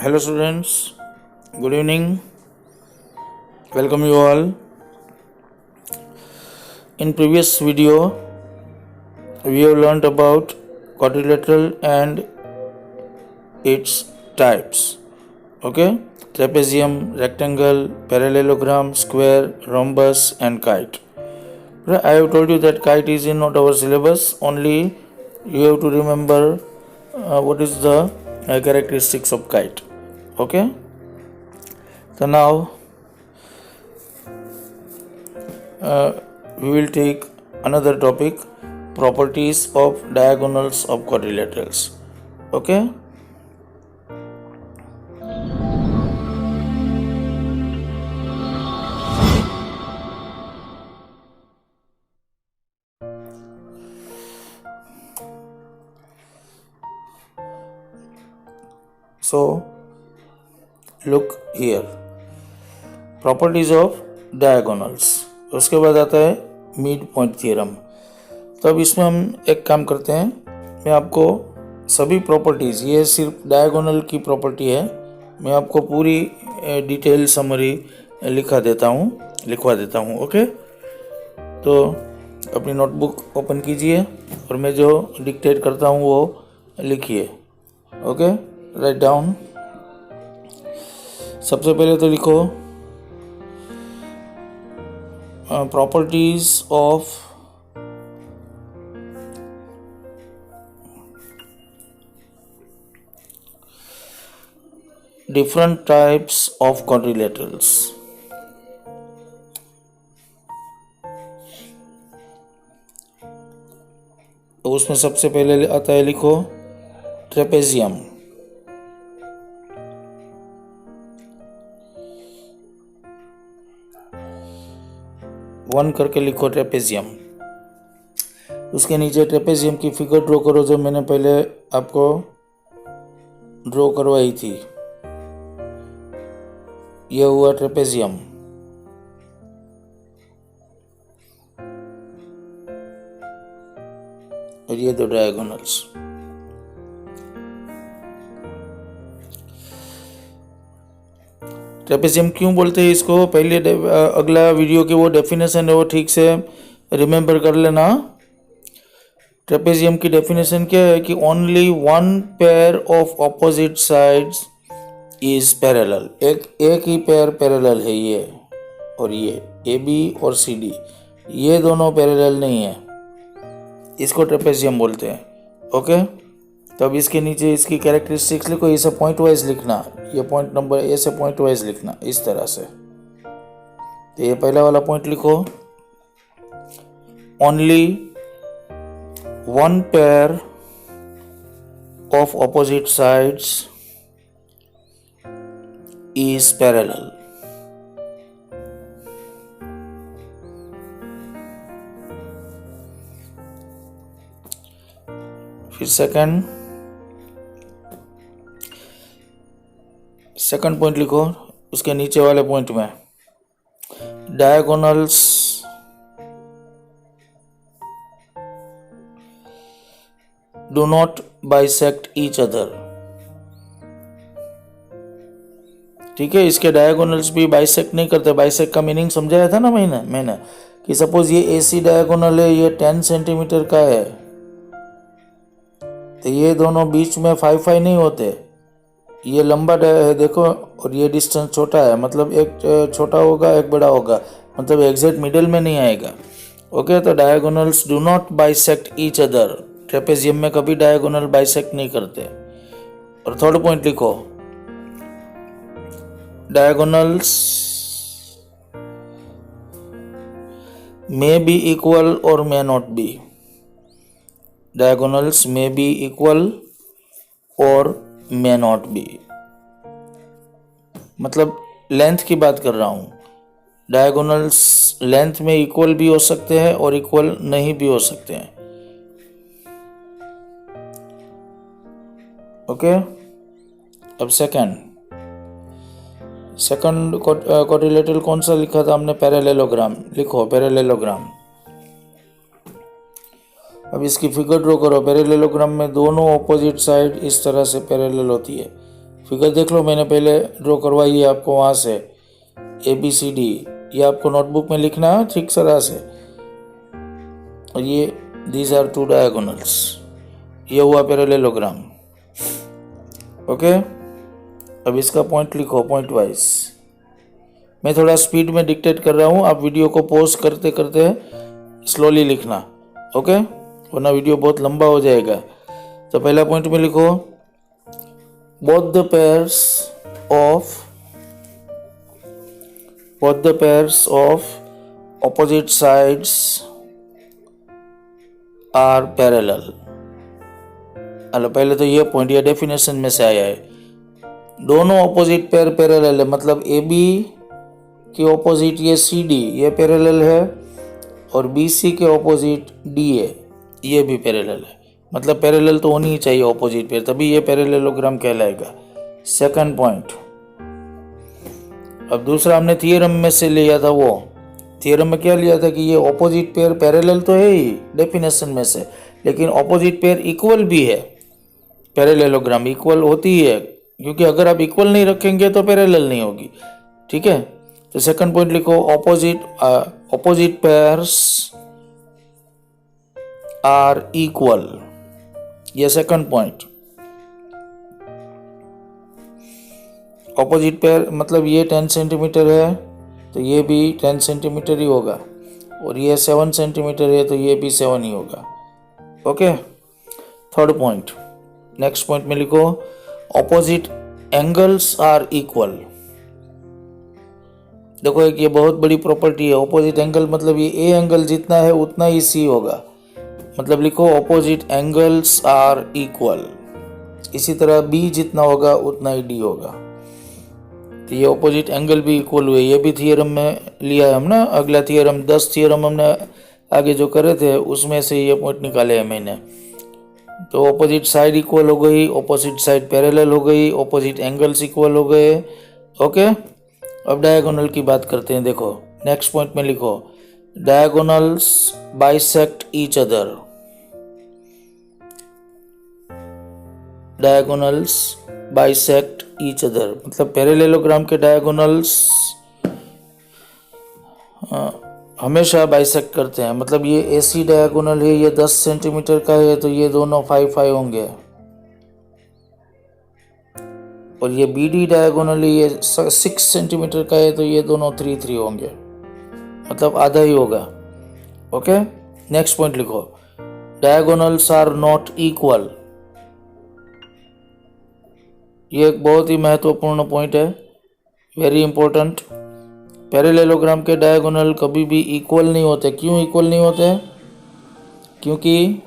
Hello students, good evening. Welcome you all. In previous video, we have learnt about quadrilateral and its types. Okay, trapezium, rectangle, parallelogram, square, rhombus, and kite. I have told you that kite is in not our syllabus. Only you have to remember what is the characteristics of kite. Okay, so now we will take another topic, properties of diagonals of quadrilaterals. Okay, so look here, properties of diagonals. उसके बाद आता है mid point theorem. तो अब इसमें हम एक काम करते हैं, मैं आपको सभी प्रॉपर्टीज़, ये सिर्फ डायगोनल की प्रॉपर्टी है, मैं आपको पूरी डिटेल समरी लिखवा देता हूँ. ओके, तो अपनी नोटबुक ओपन कीजिए और मैं जो डिक्टेट करता हूँ वो लिखिए. Okay, write down. सबसे पहले तो लिखो properties of different types of quadrilaterals. उसमें सबसे पहले आता है, लिखो ट्रेपेजियम. वन करके लिखो ट्रेपेजियम. उसके नीचे ट्रेपेजियम की फिगर ड्रॉ करो जो मैंने पहले आपको ड्रॉ करवाई थी. यह हुआ ट्रेपेजियम. और ये दो डायगोनल्स. ट्रेपेजियम क्यों बोलते हैं इसको, पहले अगला वीडियो की वो डेफिनेशन है वो ठीक से रिमेंबर कर लेना. ट्रेपेजियम की डेफिनेशन क्या है कि only one pair of opposite sides is parallel. एक ही पेयर पैरेलल है, ये और ये ए बी और सी डी, ये दोनों पैरेलल नहीं है, इसको ट्रेपेजियम बोलते हैं. ओके, तो अब इसके नीचे इसकी कैरेक्टरिस्टिक्स लिखो. इसे पॉइंट वाइज लिखना, ये पॉइंट नंबर ए से पॉइंट वाइज लिखना इस तरह से. तो ये पहला वाला पॉइंट लिखो, only one pair of opposite sides is parallel. फिर सेकंड पॉइंट लिखो. उसके नीचे वाले पॉइंट में diagonals do not bisect each other. ठीक है, इसके डायगोनल्स भी बाइसेक्ट नहीं करते. बाइसेक्ट का मीनिंग समझाया था ना मैंने कि सपोज ये एसी डायगोनल है, ये 10 सेंटीमीटर का है, तो ये दोनों बीच में 5 नहीं होते. ये लंबा है देखो, और ये डिस्टेंस छोटा है, मतलब एक छोटा होगा एक बड़ा होगा, मतलब एग्जैक्ट मिडिल में नहीं आएगा. ओके, तो diagonals do not bisect each other. Trapezium में कभी डायगोनल बाइसेक्ट नहीं करते. और थर्ड पॉइंट लिखो, डायगोनल्स मे बी इक्वल और may not be. Diagonals may be equal और मे नॉट बी, मतलब लेंथ की बात कर रहा हूँ. डायगोनल्स लेंथ में इक्वल भी हो सकते हैं और इक्वल नहीं भी हो सकते हैं. ओके, अब सेकंड क्वाड्रिलेटरल कौन सा लिखा था हमने, पैरेललोग्राम. लिखो पैरेललोग्राम. अब इसकी फिगर ड्रॉ करो. पैरेललोग्राम में दोनों ऑपोजिट साइड इस तरह से पैरेलल होती है. फिगर देख लो, मैंने पहले ड्रॉ करवाई है आपको वहाँ से, ABCD, ये आपको नोटबुक में लिखना है ठीक तरह से। और ये दीज आर टू डायगोनल्स, ये हुआ पैरेललोग्राम। ओके, अब इसका पॉइंट लिखो पॉइंट वाइज। मैं थोड़ा स्पीड में डिक्टेट कर रहा हूँ, आप वीडियो को पॉज करते करते स्लोली लिखना, ओके, वरना वीडियो बहुत लंबा हो जाएगा। तो पहला पॉइंट में लिखो, both the pairs of opposite sides are parallel। अलो पहले तो ये पॉइंट, ये डेफिनेशन में से आया है, दोनों ऑपोजिट पेयर पैरेलल है, मतलब AB के ऑपोजिट ये CD ये पैरेलल है, और BC के ऑपोजिट DA ये भी पैरेलल है। मतलब पैरेलल तो होनी ही चाहिए ऑपोजिट पेयर, तभी ये पैरेललोग्राम कहलाएगा। सेकंड पॉइंट, अब दूसरा हमने थियरम में से लिया था, वो थियरम में क्या लिया था कि ये ऑपोजिट पेयर पैरेलल तो है ही डेफिनेशन में से, लेकिन ऑपोजिट पेयर इक्वल भी है। पैरेललोग्राम इक्वल होती है, क्योंकि अगर आप इक्वल नहीं रखेंगे तो पैरेलल नहीं होगी, ठीक है। तो सेकंड पॉइंट लिखो, ऑपोजिट पेयर्स आर इक्वल, ये सेकंड पॉइंट। ऑपोजिट पेयर मतलब ये 10 सेंटीमीटर है तो ये भी 10 सेंटीमीटर ही होगा, और ये 7 सेंटीमीटर है तो ये भी 7 ही होगा, okay. Third point, next point में लिखो, ऑपोजिट एंगल्स आर इक्वल। देखो एक ये बहुत बड़ी प्रॉपर्टी है, ऑपोजिट एंगल मतलब ये ए एंगल जितना है उतना ही सी होगा, मतलब लिखो ऑपोजिट एंगल्स आर इक्वल। इसी तरह बी जितना होगा उतना ही डी होगा, तो ये ऑपोजिट एंगल भी इक्वल हुए। ये भी थियरम में लिया है हम ना, अगला थियरम 10 थियरम हमने आगे जो करे थे उसमें से ये पॉइंट निकाले हैं मैंने। तो ऑपोजिट साइड इक्वल हो गई, ऑपोजिट साइड पैरेलल हो गई, ऑपोजिट एंगल्स इक्वल हो गए, ओके। अब डायगोनल की बात करते हैं। देखो नेक्स्ट पॉइंट में लिखो, diagonals bisect each other. Diagonals bisect each other मतलब पैरेललोग्राम के डायगोनल्स हमेशा बाइसेक्ट करते हैं। मतलब ये AC डायगोनल है, ये 10 सेंटीमीटर का है तो ये दोनों 5-5 होंगे, और ये BD डायगोनल है, ये 6 सेंटीमीटर का है तो ये दोनों 3-3 होंगे, मतलब आधा ही होगा, ओके। नेक्स्ट पॉइंट लिखो, डायगोनल्स आर नॉट इक्वल। ये एक बहुत ही महत्वपूर्ण पॉइंट है, वेरी इंपॉर्टेंट। पैरेललोग्राम के डायगोनल कभी भी इक्वल नहीं होते। क्यों इक्वल नहीं होते? क्योंकि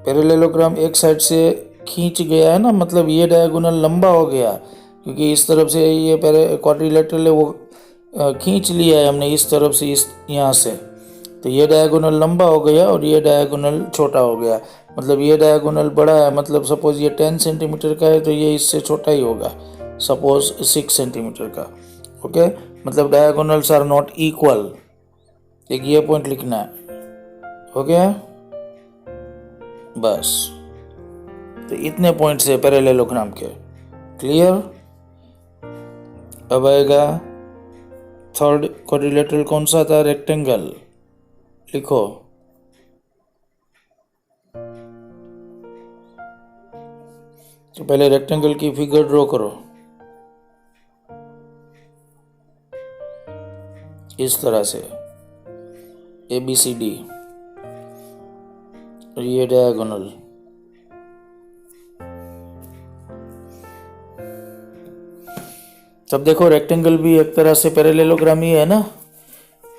पैरेललोग्राम एक साइड से खींच गया है ना, मतलब ये डायगोनल लंबा हो गया, क्योंकि इस तरफ से ये क्वाड्रिलेटरल है वो खींच लिया है हमने इस तरफ से, इस यहाँ से, तो ये डायगोनल लंबा हो गया और ये डायगोनल छोटा हो गया। मतलब ये डायगोनल बड़ा है, मतलब सपोज ये 10 सेंटीमीटर का है तो ये इससे छोटा ही होगा, सपोज 6 सेंटीमीटर का, ओके। मतलब डायगोनल्स आर नॉट इक्वल, एक ये पॉइंट लिखना है, ओके। बस तो इतने पॉइंट्स है पैरेललोग्राम के, क्लियर। अब आएगा थर्ड क्वाड्रिलेटरल, कौन सा था? रेक्टेंगल। लिखो, तो पहले रेक्टेंगल की फिगर ड्रॉ करो इस तरह से, ABCD, और ये डायगोनल। तब देखो रेक्टेंगल भी एक तरह से पैरेललोग्राम ही है ना,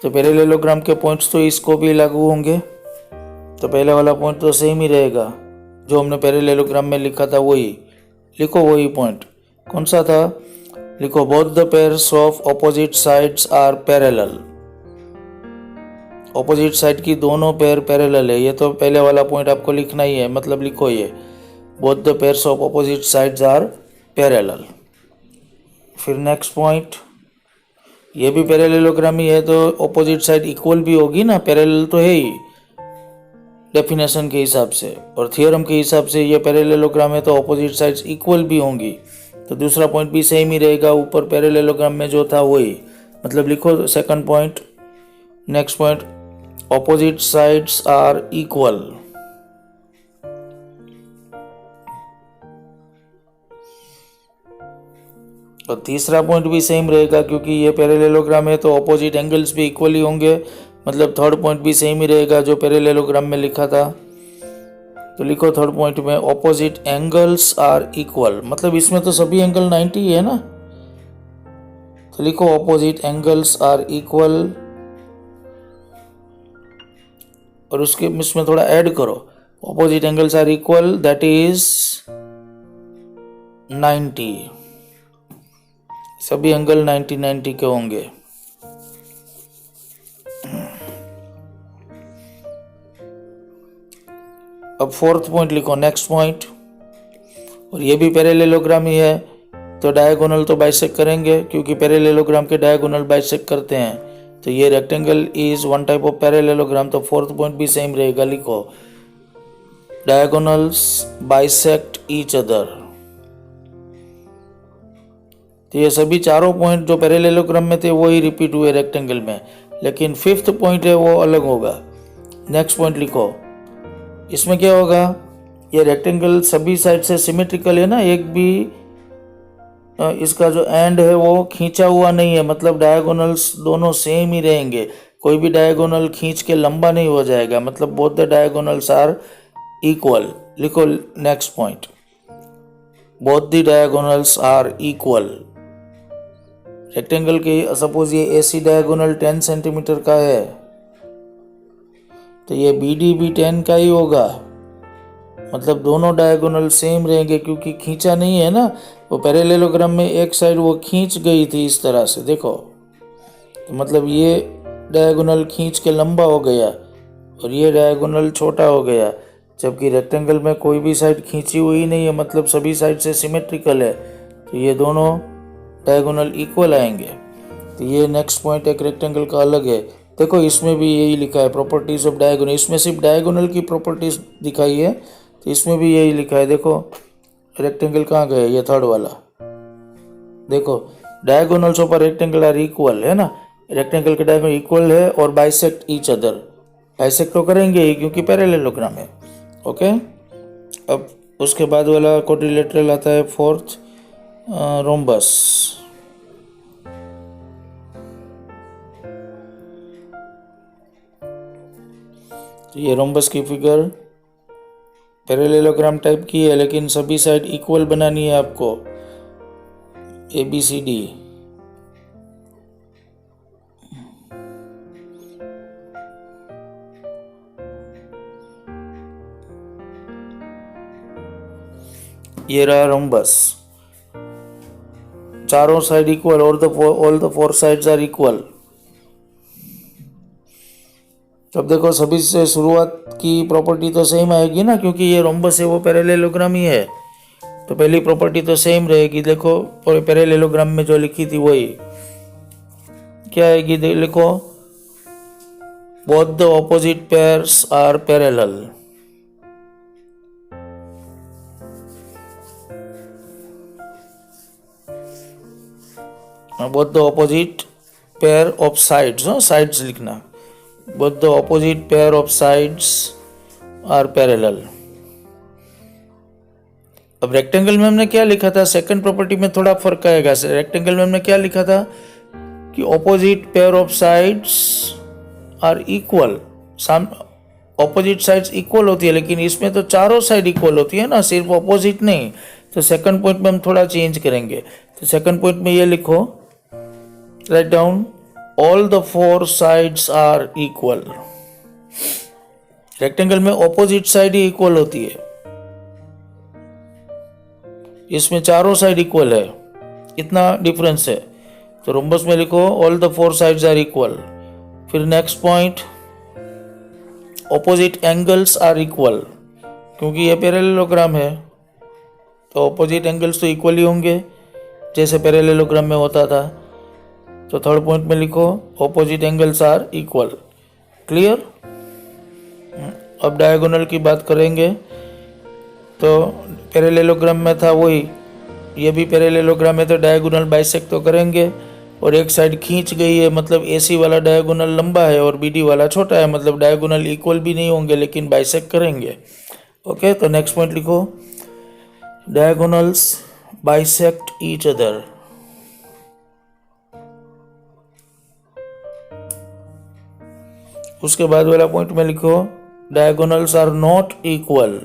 तो पैरेललोग्राम के पॉइंट्स तो इसको भी लागू होंगे। तो पहले वाला पॉइंट तो सेम ही रहेगा जो हमने पैरेललोग्राम में लिखा था, वही लिखो, वही पॉइंट। कौन सा था? लिखो, both the pairs of opposite sides are parallel. Opposite side की दोनों पेयर पैरेलल है, ये तो पहले वाला पॉइंट आपको लिखना ही है, मतलब लिखो ये, both the pairs of opposite sides are parallel. फिर नेक्स्ट पॉइंट, ये भी पैरेललोग्राम ही है तो ऑपोजिट साइड इक्वल भी होगी ना, पैरेलल तो है ही। डेफिनेशन के हिसाब से, और थियोरम के हिसाब से ये पैरेललोग्राम है तो ऑपोजिट साइड्स इक्वल भी होंगी, तो दूसरा पॉइंट भी सेम ही रहेगा, ऊपर पैरेललोग्राम में जो था वही। मतलब लिखो second point, next point, opposite sides are equal. और तीसरा पॉइंट भी सेम रहेगा, क्योंकि ये पैरेललोग्राम है तो ऑपोजिट एंगल्स भी इक्वली होंगे। मतलब थर्ड पॉइंट भी सेम ही रहेगा जो पैरेललोग्राम में लिखा था। तो लिखो थर्ड पॉइंट में ऑपोजिट एंगल्स आर इक्वल, मतलब इसमें तो सभी एंगल 90 है ना, तो लिखो ऑपोजिट एंगल्स आर इक्वल, और उसके इसमें थोड़ा ऐड करो, opposite angles are equal that is 90, सभी एंगल 90 के होंगे। अब फोर्थ पॉइंट लिखो, नेक्स्ट पॉइंट, और ये भी पैरेललोग्राम ही है तो डायगोनल तो बाइसेक्ट करेंगे, क्योंकि पैरेललोग्राम के डायगोनल बाइसेक्ट करते हैं। तो ये rectangle is one type of parallelogram, तो फोर्थ पॉइंट भी सेम रहेगा, लिखो डायगोनल्स बाइसेक्ट ईच अदर। तो ये सभी चारों पॉइंट जो पैरेललोग्राम में थे वो ही रिपीट हुए रेक्टेंगल में, लेकिन फिफ्थ पॉइंट है वो अलग होगा। नेक्स्ट पॉइंट लिखो, इसमें क्या होगा, ये रेक्टेंगल सभी साइड से सिमेट्रिकल है ना, एक भी इसका जो एंड है वो खींचा हुआ नहीं है, मतलब डायगोनल्स दोनों सेम ही रहेंगे, कोई भी डायगोनल खींच के लंबा नहीं हो जाएगा, मतलब both the diagonals are equal. लिखो next point, both the diagonals are equal. Rectangle के सपोज ये एसी डायगोनल 10 सेंटीमीटर का है तो ये बीडी भी 10 का ही होगा, मतलब दोनों डायगोनल सेम रहेंगे, क्योंकि खींचा नहीं है ना, वो पैरेललोग्राम में एक साइड वो खींच गई थी इस तरह से, देखो, तो मतलब ये डायगोनल खींच के लंबा हो गया और ये डायगोनल छोटा हो गया, जबकि रेक्टेंगल में कोई भी साइड खींची हुई नहीं है, मतलब सभी साइड से सिमेट्रिकल है, तो ये दोनों डायगोनल इक्वल आएंगे। तो ये नेक्स्ट पॉइंट एक रेक्टेंगल का अलग है। देखो इसमें भी यही लिखा है, प्रॉपर्टीज ऑफ डायगोनल, इसमें सिर्फ डायगोनल की प्रॉपर्टीज दिखाई है, तो इसमें भी यही लिखा है। देखो रेक्टेंगल कहाँ गए, ये थर्ड वाला, देखो diagonals of a rectangle are equal है ना, रेक्टेंगल के डायगोनल इक्वल है और बाइसेक्ट ईच अदर, बाइसेक्ट तो करेंगे ही क्योंकि पैरेललोग्राम है। ओके, अब उसके बाद वाला क्वाड्रिलेटरल आता है फोर्थ, रोम्बस। तो ये रोम्बस की फिगर पैरेललोग्राम टाइप की है, लेकिन सभी साइड इक्वल बनानी है आपको, ABCD। ये रहा रोम्बस, चारों साइड इक्वल, और all the four sides are equal. तब देखो सभी से शुरुआत की प्रॉपर्टी तो सेम आएगी ना, क्योंकि ये रोम्बस है वो पैरेललोग्राम ही है, तो पहली प्रॉपर्टी तो सेम रहेगी। देखो पैरेललोग्राम में जो लिखी थी वही क्या आएगी, लिखो both the opposite pairs are parallel. Both the opposite pair of sides, sides लिखना, both the opposite pair of sides are parallel। अब रेक्टेंगल में हमने क्या लिखा था, सेकंड प्रॉपर्टी में थोड़ा फर्क आएगा। रेक्टेंगल में हमने क्या लिखा था कि opposite pair of sides are equal, opposite sides equal होती है, लेकिन इसमें तो चारों साइड इक्वल होती है ना, सिर्फ ऑपोजिट नहीं। तो सेकंड पॉइंट में हम थोड़ा चेंज करेंगे, तो सेकंड पॉइंट में ये लिखो, write down, all the four sides are equal। Rectangle में ऑपोजिट साइड ही इक्वल होती है, इसमें चारों साइड इक्वल है, इतना डिफरेंस है। तो रोम्बस में लिखो all the four sides are equal। फिर next point, opposite angles are equal, क्योंकि ये पैरेललोग्राम है तो ऑपोजिट एंगल्स तो इक्वल ही होंगे जैसे पैरेललोग्राम में होता था। तो थर्ड पॉइंट में लिखो opposite angles are equal. Clear? अब डायगोनल की बात करेंगे तो पैरेललोग्राम में था वही, ये भी पैरेललोग्राम है तो डायगोनल बाइसेक्ट तो करेंगे। और एक साइड खींच गई है, मतलब एसी वाला डायगोनल लंबा है और बीडी वाला छोटा है, मतलब डायगोनल इक्वल भी नहीं होंगे लेकिन बाइसेक्ट करेंगे। ओके, तो नेक्स्ट पॉइंट लिखो, डायगोनल्स बाइसेक्ट ईच अदर। उसके बाद वाला पॉइंट में लिखो, diagonals are not equal.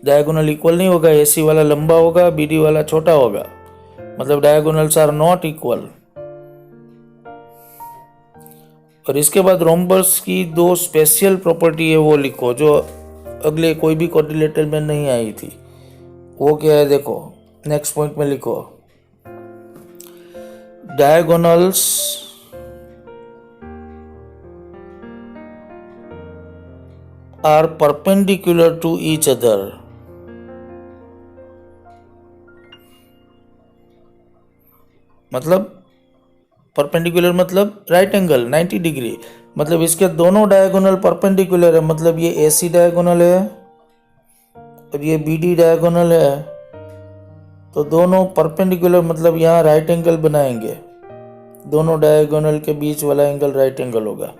Diagonal equal नहीं होगा, एसी वाला लंबा होगा, बीडी वाला छोटा होगा, मतलब डायगोनल्स आर नॉट इक्वल। और इसके बाद रोम्बस की दो स्पेशल प्रॉपर्टी है वो लिखो, जो अगले कोई भी क्वाड्रिलेटरल में नहीं आई थी। वो क्या है देखो, नेक्स्ट पॉइंट में लिखो, diagonals are perpendicular to each other. मतलब परपेंडिकुलर मतलब राइट एंगल 90 डिग्री, मतलब इसके दोनों डायगोनल परपेंडिकुलर है, मतलब ये एसी डायगोनल है और ये बीडी डायगोनल है, तो दोनों परपेंडिकुलर मतलब यहाँ राइट एंगल बनाएंगे, दोनों डायगोनल के बीच वाला एंगल राइट एंगल होगा।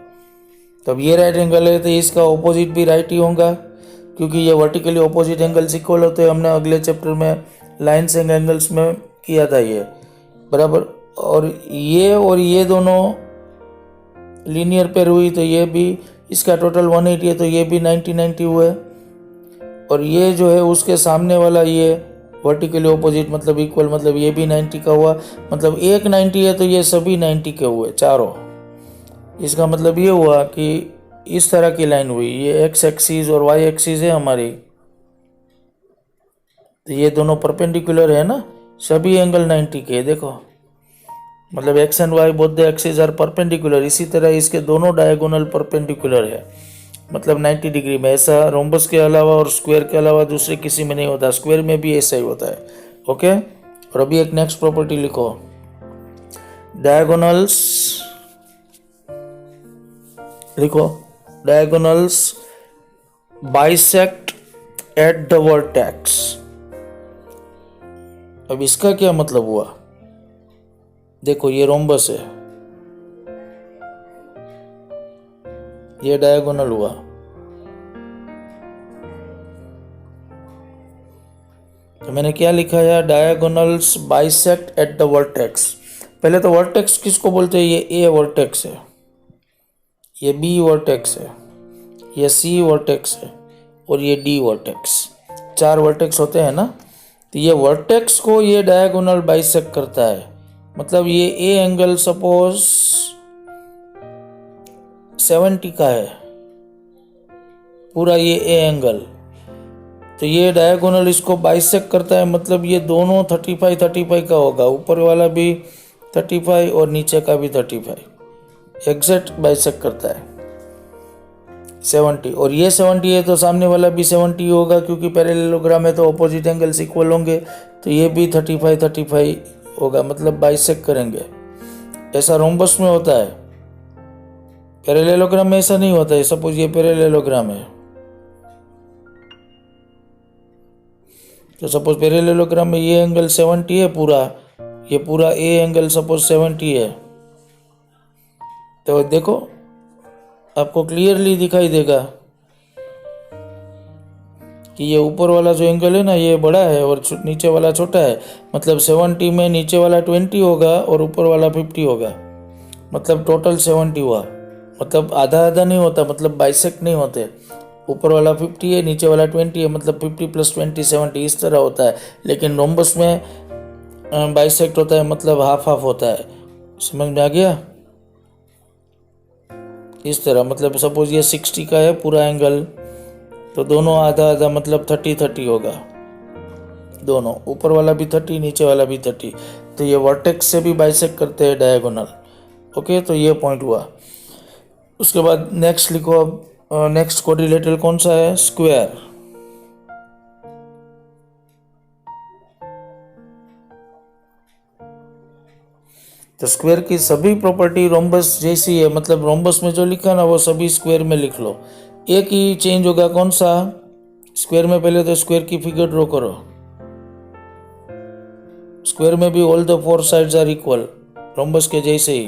तब ये राइट एंगल है तो इसका ऑपोजिट भी राइट ही होगा, क्योंकि ये वर्टिकली ऑपोजिट एंगल्स इक्वल होते हैं। हमने अगले चैप्टर में लाइन्स एंड एंगल्स में किया था ये, बराबर। और ये दोनों लीनियर पेयर हुई तो ये भी, इसका टोटल 180 है तो ये भी 90 हुए। और ये जो है उसके सामने वाला ये वर्टिकली ऑपोजिट मतलब इक्वल, मतलब ये भी 90 का हुआ, मतलब एक 90 है तो ये सभी 90 के हुए चारों। इसका मतलब ये हुआ कि इस तरह की लाइन हुई, ये एक्स एक्सिस और वाई एक्सिस है हमारी, तो ये दोनों परपेंडिकुलर है ना, सभी एंगल 90 के, देखो मतलब X and Y both the axis are perpendicular. इसी तरह इसके दोनों डायगोनल परपेंडिकुलर है, मतलब 90 डिग्री में। ऐसा रोम्बस के अलावा और स्क्वायर के अलावा दूसरे किसी में नहीं होता, स्क्वायर में भी ऐसा ही होता है। ओके, और अभी एक नेक्स्ट प्रॉपर्टी लिखो, डायगोनल्स, लिखो diagonals bisect at the vertex. अब इसका क्या मतलब हुआ, देखो ये रोम्बस है, ये डायगोनल हुआ, तो मैंने क्या लिखा है, diagonals bisect at the vertex. पहले तो वर्टेक्स किसको बोलते हैं, ये ए वर्टेक्स है, ये बी वर्टेक्स है, ये सी वर्टेक्स है और ये डी वर्टेक्स। 4 वर्टेक्स होते हैं ना, तो ये वर्टेक्स को ये डायगोनल बाइसेक्ट करता है। मतलब ये ए एंगल सपोज 70 का है पूरा, ये ए एंगल, तो ये डायगोनल इसको बाइसेक्ट करता है, मतलब ये दोनों 35 का होगा, ऊपर वाला भी 35 और नीचे का भी 35, एग्जैक्ट बाइसेक्ट करता है 70। और ये 70 है तो सामने वाला भी 70 होगा, क्योंकि पैरेललोग्राम है तो ऑपोजिट एंगल्स इक्वल होंगे, तो ये भी 35 होगा, मतलब बाइसेक्ट करेंगे। ऐसा रोम्बस में होता है, पैरेललोग्राम में ऐसा नहीं होता है। सपोज ये पैरेललोग्राम है, तो सपोज पैरेललोग्राम में ये एंगल 70 है पूरा, ये पूरा ए एंगल सपोज 70 है, तो देखो आपको क्लियरली दिखाई देगा कि ये ऊपर वाला जो एंगल है ना ये बड़ा है और नीचे वाला छोटा है, मतलब 70 में नीचे वाला 20 होगा और ऊपर वाला 50 होगा, मतलब टोटल 70 हुआ। मतलब आधा आधा नहीं होता, मतलब बाइसेक्ट नहीं होते, ऊपर वाला 50 है नीचे वाला 20 है, मतलब 50 + 20 70 इस तरह होता है। लेकिन रोम्बस में बाइसेक्ट होता है, मतलब हाफ हाफ होता है। समझ में आ गया, इस तरह, मतलब सपोज ये 60 का है पूरा एंगल, तो दोनों आधा आधा मतलब 30 होगा, दोनों ऊपर वाला भी 30 नीचे वाला भी 30, तो ये वर्टेक्स से भी बाइसेक्ट करते हैं डायगोनल। ओके, तो ये पॉइंट हुआ। उसके बाद नेक्स्ट लिखो, अब नेक्स्ट क्वाड्रिलेटरल कौन सा है, स्क्वायर। तो स्क्वायर की सभी प्रॉपर्टी रोम्बस जैसी है, मतलब रोम्बस में जो लिखा ना वो सभी स्क्वायर में लिख लो। एक ही चेंज होगा, कौन सा? स्क्वायर में पहले तो स्क्वायर की फिगर ड्रॉ करो। स्क्वायर में भी all the four sides are equal, rhombus के जैसे ही।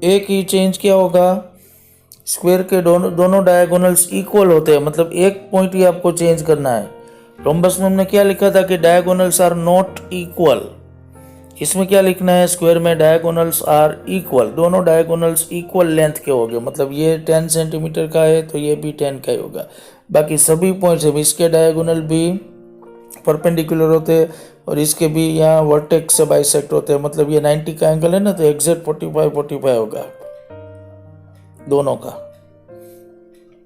एक ही चेंज क्या होगा? स्क्वायर के दोनों डायगोनल्स इक्वल होते हैं, मतलब एक पॉइंट ही आपको चेंज करना है। रोम्बस में हमने क्या लिखा था कि डायगोनल्स आर नॉट इक्वल। इसमें क्या लिखना है? स्क्वायर में डायगोनल्स आर इक्वल, दोनों डायगोनल्स इक्वल लेंथ के होंगे, मतलब ये 10 सेंटीमीटर का है तो ये भी 10 का ही होगा। बाकी सभी पॉइंट्स है, इसके डायगोनल भी परपेंडिकुलर होते हैं और इसके भी यहाँ वर्टेक्स से बाइसेक्ट होते हैं, मतलब ये 90 का एंगल है ना, तो एग्जैक्ट 45 होगा दोनों का।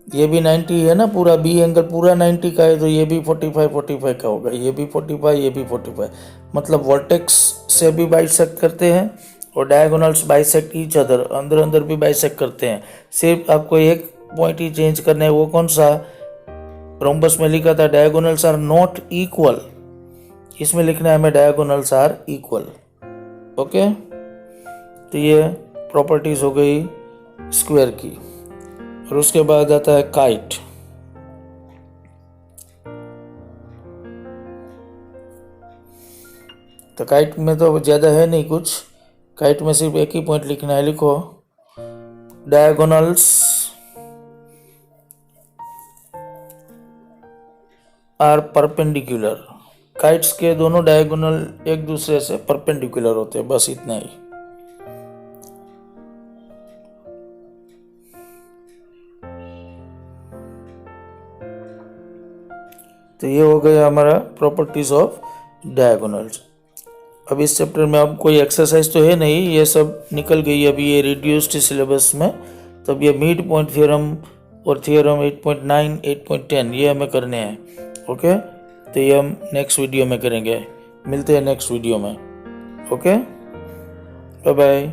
ये भी 90 है ना, पूरा बी एंगल पूरा 90 का है, तो ये भी 45 का होगा, ये भी 45, ये भी 45, मतलब वर्टेक्स से भी बाइसेक्ट करते हैं और डायगोनल्स बाइसेक्ट ईच अदर, अंदर अंदर भी बाइसेक्ट करते हैं। सिर्फ आपको एक पॉइंट ही चेंज करना है, वो कौन सा? रोम्बस में लिखा था डायगोनल्स आर नॉट इक्वल, इसमें लिखना है हमें डायगोनल्स आर इक्वल। ओके, तो ये प्रॉपर्टीज हो गई स्क्वायर की। और उसके बाद आता है काइट। तो काइट में तो ज्यादा है नहीं कुछ, काइट में सिर्फ एक ही पॉइंट लिखना है, लिखो डायगोनल्स आर परपेंडिकुलर। काइट्स के दोनों डायगोनल एक दूसरे से परपेंडिकुलर होते हैं, बस इतना ही। तो ये हो गया हमारा प्रॉपर्टीज ऑफ डायगोनल्स। अब इस चैप्टर में अब कोई एक्सरसाइज तो है नहीं, ये सब निकल गई अभी ये रिड्यूस्ड सिलेबस में। तब ये मिड पॉइंट थ्योरम और थ्योरम 8.9, 8.10 ये हमें करने हैं। ओके, तो ये हम नेक्स्ट वीडियो में करेंगे। मिलते हैं नेक्स्ट वीडियो में। Okay, bye bye.